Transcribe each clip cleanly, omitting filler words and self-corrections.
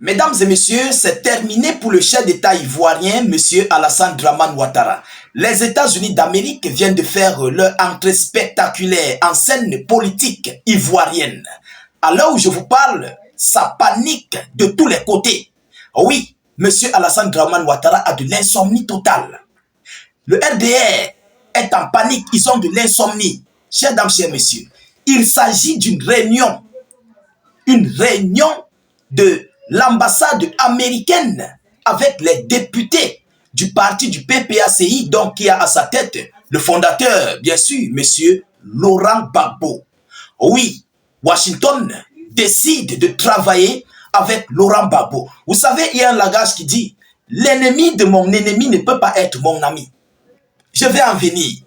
Mesdames et messieurs, c'est terminé pour le chef d'État ivoirien, M. Alassane Dramane Ouattara. Les États-Unis d'Amérique viennent de faire leur entrée spectaculaire en scène politique ivoirienne. À l'heure où je vous parle, ça panique de tous les côtés. Oui, M. Alassane Dramane Ouattara a de l'insomnie totale. Le RDR est en panique, ils ont de l'insomnie. Chers dames, chers messieurs, il s'agit d'une réunion de l'ambassade américaine avec les députés du parti du PPACI, donc qui a à sa tête le fondateur, bien sûr, M. Laurent Gbagbo. Oui, Washington décide de travailler avec Laurent Gbagbo. Vous savez, il y a un langage qui dit « L'ennemi de mon ennemi ne peut pas être mon ami ». Je vais en venir.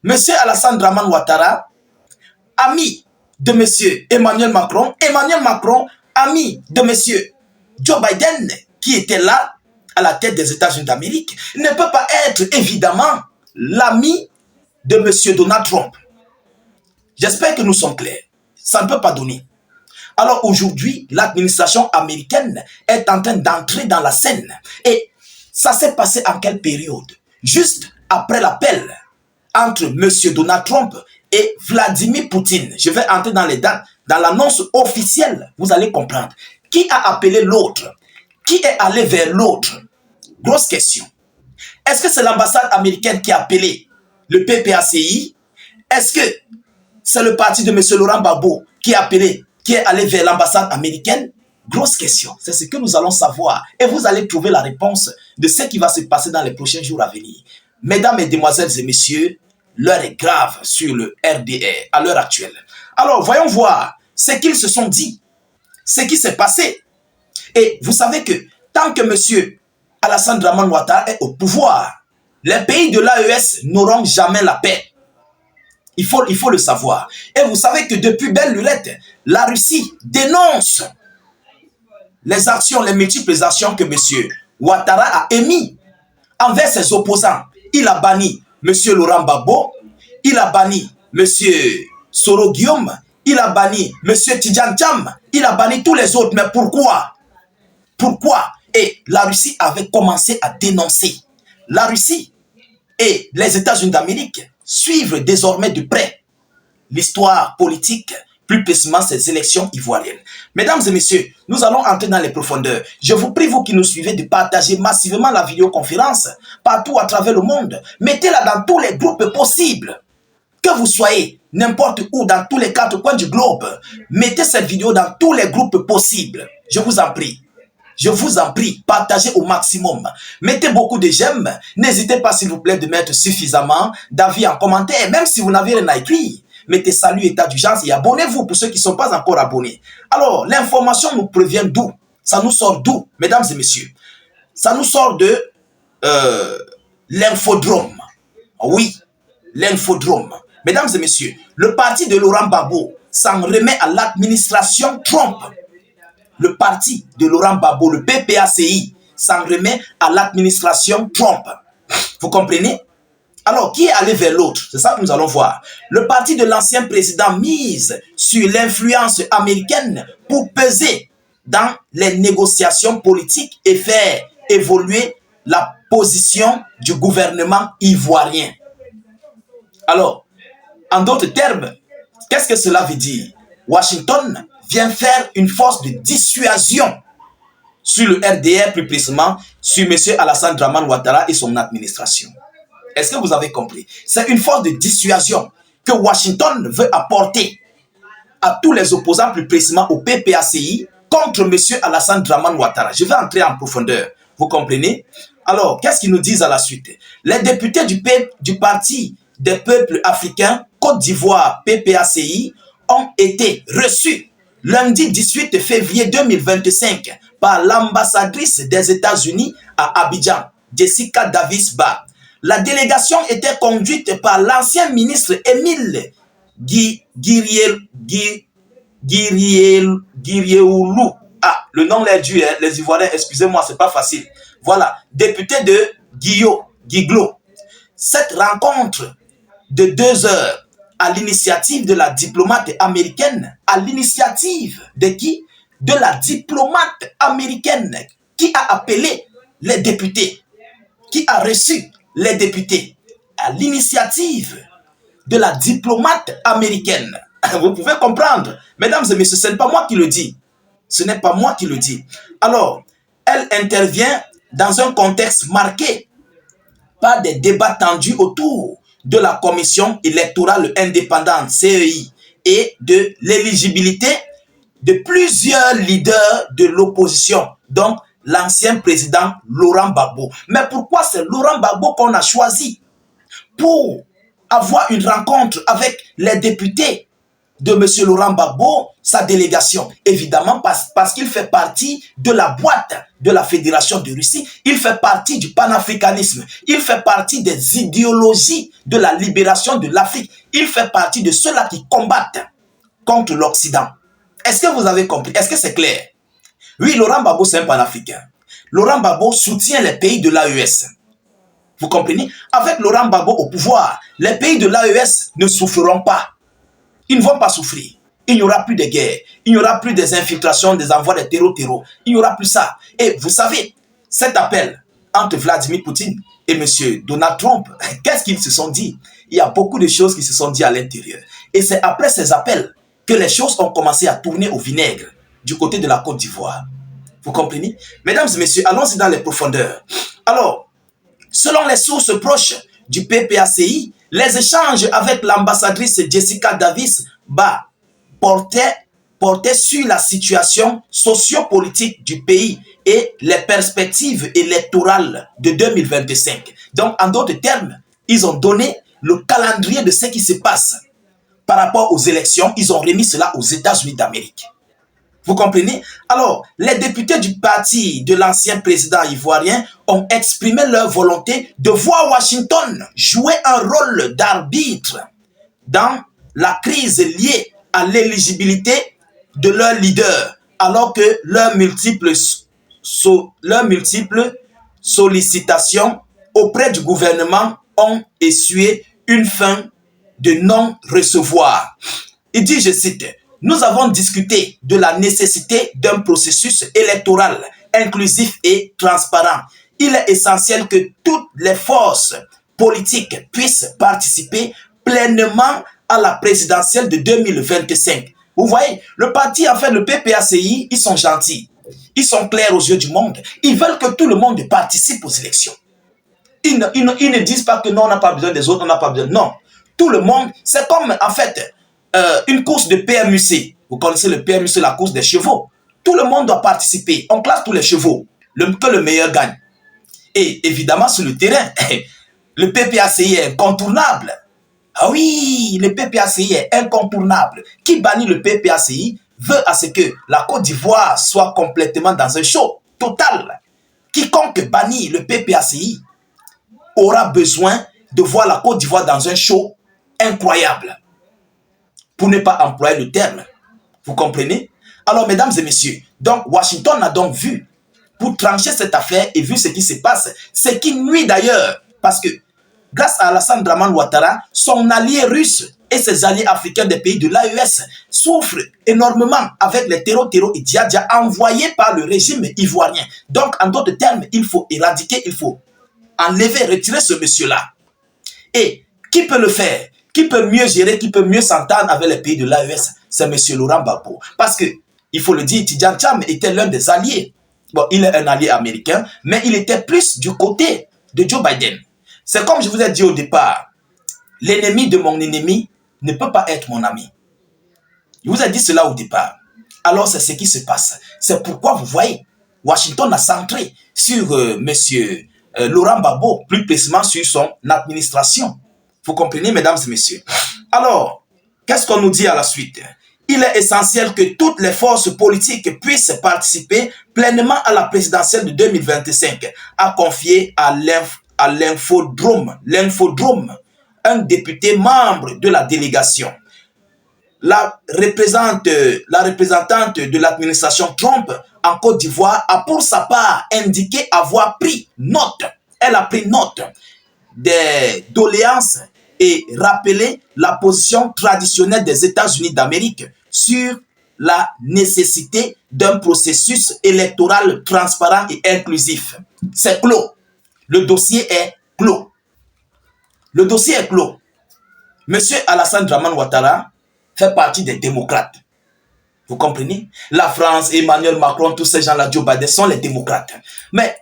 M. Alassane Dramane Ouattara, ami de M. Emmanuel Macron, ami de M. Joe Biden, qui était là, à la tête des États-Unis d'Amérique, ne peut pas être évidemment l'ami de M. Donald Trump. J'espère que nous sommes clairs. Ça ne peut pas donner. Alors aujourd'hui, l'administration américaine est en train d'entrer dans la scène. Et ça s'est passé en quelle période? Juste après l'appel entre M. Donald Trump et Vladimir Poutine. Je vais entrer dans les dates, dans l'annonce officielle, vous allez comprendre. Qui a appelé l'autre? Qui est allé vers l'autre? Grosse question. Est-ce que c'est l'ambassade américaine qui a appelé le PPACI? Est-ce que c'est le parti de M. Laurent Gbagbo qui a appelé, qui est allé vers l'ambassade américaine? Grosse question. C'est ce que nous allons savoir. Et vous allez trouver la réponse de ce qui va se passer dans les prochains jours à venir. Mesdames, Mesdemoiselles et Messieurs, l'heure est grave sur le RDR à l'heure actuelle. Alors, voyons voir ce qu'ils se sont dit, ce qui s'est passé. Et vous savez que tant que M. Alassane Dramane Ouattara est au pouvoir, les pays de l'AES n'auront jamais la paix. Il faut le savoir. Et vous savez que depuis belle lurette, la Russie dénonce les actions, les multiples actions que M. Ouattara a émises envers ses opposants. Il a banni M. Laurent Gbagbo, il a banni M. Soro Guillaume, il a banni M. Tidjane Thiam, il a banni tous les autres. Mais pourquoi? Pourquoi? Et la Russie avait commencé à dénoncer. La Russie et les États-Unis d'Amérique suivent désormais de près l'histoire politique, plus précisément ces élections ivoiriennes. Mesdames et messieurs, nous allons entrer dans les profondeurs. Je vous prie, vous qui nous suivez, de partager massivement la vidéoconférence partout à travers le monde. Mettez-la dans tous les groupes possibles. Que vous soyez n'importe où, dans tous les 4 coins du globe, mettez cette vidéo dans tous les groupes possibles. Je vous en prie. Je vous en prie, partagez au maximum. Mettez beaucoup de j'aime. N'hésitez pas, s'il vous plaît, de mettre suffisamment d'avis en commentaire, même si vous n'avez rien à écrire. Mettez salut, état d'urgence et abonnez-vous pour ceux qui ne sont pas encore abonnés. Alors, l'information nous provient d'où? Ça nous sort d'où, mesdames et messieurs? Ça nous sort de l'infodrome. Oui, l'infodrome. Mesdames et messieurs, le parti de Laurent Gbagbo s'en remet à l'administration Trump. Le parti de Laurent Gbagbo, le PPACI, s'en remet à l'administration Trump. Vous comprenez? Alors, qui est allé vers l'autre? C'est ça que nous allons voir. Le parti de l'ancien président mise sur l'influence américaine pour peser dans les négociations politiques et faire évoluer la position du gouvernement ivoirien. Alors, en d'autres termes, qu'est-ce que cela veut dire? Washington vient faire une force de dissuasion sur le RDR, plus précisément sur M. Alassane Dramane Ouattara et son administration. Est-ce que vous avez compris? C'est une force de dissuasion que Washington veut apporter à tous les opposants, plus précisément au PPACI, contre M. Alassane Dramane Ouattara. Je vais entrer en profondeur. Vous comprenez? Alors, qu'est-ce qu'ils nous disent à la suite? Les députés du Parti des peuples africains, Côte d'Ivoire, PPACI, ont été reçus lundi 18 février 2025 par l'ambassadrice des États-Unis à Abidjan, Jessica Davis-Bach. La délégation était conduite par l'ancien ministre Émile Guirieoulou. Ah, le nom est dur, hein, les Ivoiriens, excusez-moi, c'est pas facile. Voilà, député de Guiglo. Cette rencontre de 2 heures à l'initiative de la diplomate américaine, à l'initiative de qui? de la diplomate américaine qui a appelé les députés, qui a reçu les députés à l'initiative de la diplomate américaine. Vous pouvez comprendre, mesdames et messieurs, ce n'est pas moi qui le dis. Ce n'est pas moi qui le dis. Alors, elle intervient dans un contexte marqué par des débats tendus autour de la commission électorale indépendante CEI et de l'éligibilité de plusieurs leaders de l'opposition, donc l'ancien président Laurent Gbagbo. Mais pourquoi c'est Laurent Gbagbo qu'on a choisi pour avoir une rencontre avec les députés de M. Laurent Gbagbo, sa délégation? Évidemment parce qu'il fait partie de la boîte de la Fédération de Russie, il fait partie du panafricanisme, il fait partie des idéologies de la libération de l'Afrique, il fait partie de ceux-là qui combattent contre l'Occident. Est-ce que vous avez compris? Est-ce que c'est clair? Oui, Laurent Gbagbo, c'est un panafricain. Laurent Gbagbo soutient les pays de l'AES. Vous comprenez? Avec Laurent Gbagbo au pouvoir, les pays de l'AES ne souffriront pas. Ils ne vont pas souffrir. Il n'y aura plus de guerre. Il n'y aura plus des infiltrations, des envois de terreau. Il n'y aura plus ça. Et vous savez, cet appel entre Vladimir Poutine et M. Donald Trump, qu'est-ce qu'ils se sont dit? Il y a beaucoup de choses qui se sont dites à l'intérieur. Et c'est après ces appels que les choses ont commencé à tourner au vinaigre du côté de la Côte d'Ivoire. Vous comprenez? Mesdames et messieurs, allons-y dans les profondeurs. Alors, selon les sources proches du PPACI, les échanges avec l'ambassadrice Jessica Davis portaient sur la situation sociopolitique du pays et les perspectives électorales de 2025. Donc, en d'autres termes, ils ont donné le calendrier de ce qui se passe par rapport aux élections. Ils ont remis cela aux États-Unis d'Amérique. Vous comprenez? Alors, les députés du parti de l'ancien président ivoirien ont exprimé leur volonté de voir Washington jouer un rôle d'arbitre dans la crise liée à l'éligibilité de leurs leaders, alors que leurs multiples sollicitations auprès du gouvernement ont essuyé une fin de non-recevoir. Il dit, je cite, « Nous avons discuté de la nécessité d'un processus électoral inclusif et transparent. Il est essentiel que toutes les forces politiques puissent participer pleinement à la présidentielle de 2025. » Vous voyez, le parti, en fait, le PPACI, ils sont gentils. Ils sont clairs aux yeux du monde. Ils veulent que tout le monde participe aux élections. Ils ne disent pas que non, on n'a pas besoin des autres, on n'a pas besoin. Non. Tout le monde, c'est comme, en fait, une course de PMUC. Vous connaissez le PMUC, la course des chevaux. Tout le monde doit participer. On classe tous les chevaux. Que le meilleur gagne. Et évidemment, sur le terrain, le PPACI est incontournable. Ah oui, le PPACI est incontournable. Qui bannit le PPACI veut à ce que la Côte d'Ivoire soit complètement dans un show total. Quiconque bannit le PPACI aura besoin de voir la Côte d'Ivoire dans un show incroyable. Pour ne pas employer le terme. Vous comprenez? Alors, mesdames et messieurs, donc Washington a donc vu, pour trancher cette affaire et vu ce qui se passe, ce qui nuit d'ailleurs, parce que grâce à Alassane Dramane Ouattara, son allié russe et ses alliés africains des pays de l'AES souffrent énormément avec les terreaux et djihad envoyés par le régime ivoirien. Donc, en d'autres termes, il faut éradiquer, il faut enlever, retirer ce monsieur-là. Et qui peut le faire? Qui peut mieux gérer, qui peut mieux s'entendre avec les pays de l'AES? C'est M. Laurent Gbagbo. Parce que, il faut le dire, Tidjane Cham était l'un des alliés. Bon, il est un allié américain, mais il était plus du côté de Joe Biden. C'est comme je vous ai dit au départ, l'ennemi de mon ennemi ne peut pas être mon ami. Je vous ai dit cela au départ. Alors, c'est ce qui se passe. C'est pourquoi, vous voyez, Washington a centré sur M. Laurent Gbagbo, plus précisément sur son administration. Vous comprenez, mesdames et messieurs? Alors, qu'est-ce qu'on nous dit à la suite? Il est essentiel que toutes les forces politiques puissent participer pleinement à la présidentielle de 2025, a confié à l'Infodrome, un député membre de la délégation. La représentante de l'administration Trump en Côte d'Ivoire a pour sa part indiqué avoir pris note. Elle a pris note des doléances et rappelé la position traditionnelle des États-Unis d'Amérique sur la nécessité d'un processus électoral transparent et inclusif. C'est clos. Le dossier est clos. Le dossier est clos. Monsieur Alassane Dramane Ouattara fait partie des démocrates. Vous comprenez? La France, Emmanuel Macron, tous ces gens-là, Joe Biden, sont les démocrates. Mais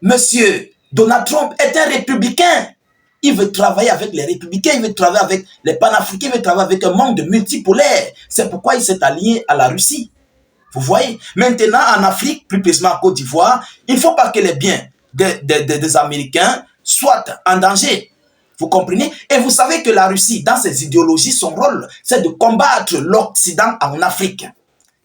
monsieur Donald Trump est un républicain. Il veut travailler avec les républicains, il veut travailler avec les panafricains, il veut travailler avec un monde multipolaire. C'est pourquoi il s'est allié à la Russie. Vous voyez? Maintenant, en Afrique, plus précisément en Côte d'Ivoire, il ne faut pas que les biens des Américains soient en danger. Vous comprenez? Et vous savez que la Russie, dans ses idéologies, son rôle, c'est de combattre l'Occident en Afrique.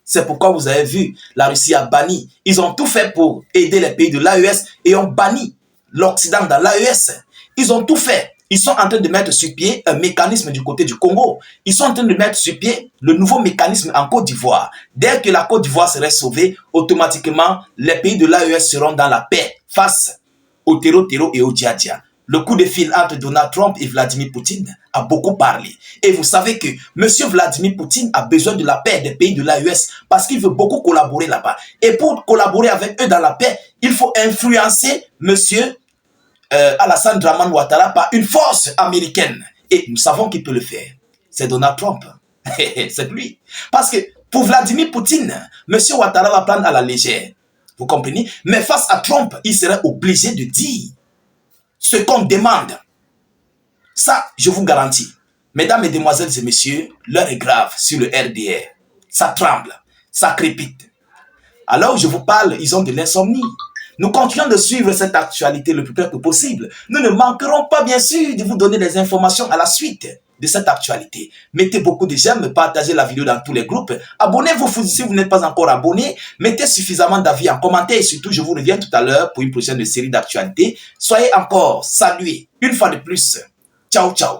C'est pourquoi vous avez vu, la Russie a banni. Ils ont tout fait pour aider les pays de l'AES et ont banni l'Occident dans l'AES. Ils ont tout fait. Ils sont en train de mettre sur pied un mécanisme du côté du Congo. Ils sont en train de mettre sur pied le nouveau mécanisme en Côte d'Ivoire. Dès que la Côte d'Ivoire serait sauvée, automatiquement, les pays de l'AES seront dans la paix face au Tero et au Djadja. Le coup de fil entre Donald Trump et Vladimir Poutine a beaucoup parlé. Et vous savez que M. Vladimir Poutine a besoin de la paix des pays de l'AES parce qu'il veut beaucoup collaborer là-bas. Et pour collaborer avec eux dans la paix, il faut influencer M. Alassane Dramane Ouattara par une force américaine. Et nous savons qu'il peut le faire. C'est Donald Trump. C'est lui. Parce que pour Vladimir Poutine, M. Ouattara va prendre à la légère. Vous comprenez? Mais face à Trump, il serait obligé de dire ce qu'on demande. Ça, je vous garantis. Mesdames, Mesdemoiselles et Messieurs, l'heure est grave sur le RDR. Ça tremble, ça crépite. Alors je vous parle, ils ont de l'insomnie. Nous continuons de suivre cette actualité le plus près que possible. Nous ne manquerons pas, bien sûr, de vous donner des informations à la suite de cette actualité. Mettez beaucoup de j'aime, partagez la vidéo dans tous les groupes. Abonnez-vous si vous n'êtes pas encore abonné. Mettez suffisamment d'avis en commentaire et surtout, je vous reviens tout à l'heure pour une prochaine série d'actualités. Soyez encore salués une fois de plus. Ciao, ciao.